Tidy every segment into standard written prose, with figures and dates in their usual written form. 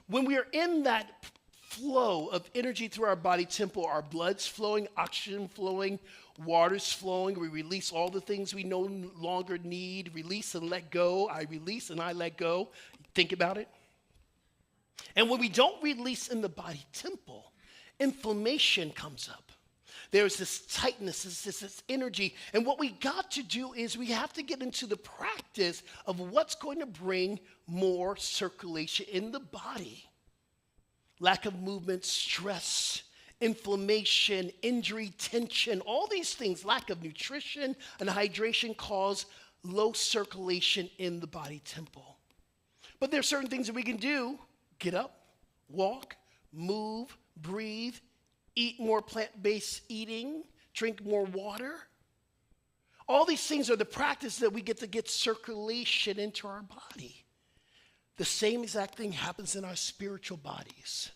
When we are in that flow of energy through our body temple, our blood's flowing, oxygen flowing, water's flowing. We release all the things we no longer need. Release and let go. I release and I let go. Think about it. And when we don't release in the body temple, inflammation comes up. There's this tightness, this energy. And what we got to do is we have to get into the practice of what's going to bring more circulation in the body. Lack of movement, stress, inflammation, injury, tension, all these things, lack of nutrition and hydration cause low circulation in the body temple. But there are certain things that we can do. Get up, walk, move, breathe, eat more plant-based eating, drink more water. All these things are the practice that we get to get circulation into our body. The same exact thing happens in our spiritual bodies.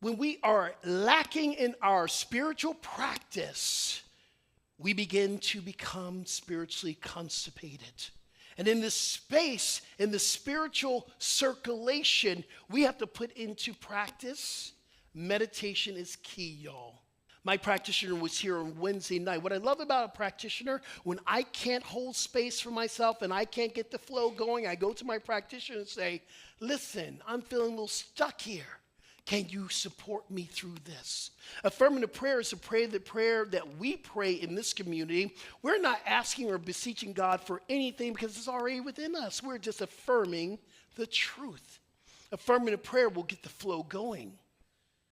When we are lacking in our spiritual practice, we begin to become spiritually constipated. And in this space, in the spiritual circulation, we have to put into practice. Meditation is key, y'all. My practitioner was here on Wednesday night. What I love about a practitioner, when I can't hold space for myself and I can't get the flow going, I go to my practitioner and say, listen, I'm feeling a little stuck here. Can you support me through this? Affirmative prayer is a prayer that we pray in this community. We're not asking or beseeching God for anything because it's already within us. We're just affirming the truth. Affirmative prayer will get the flow going.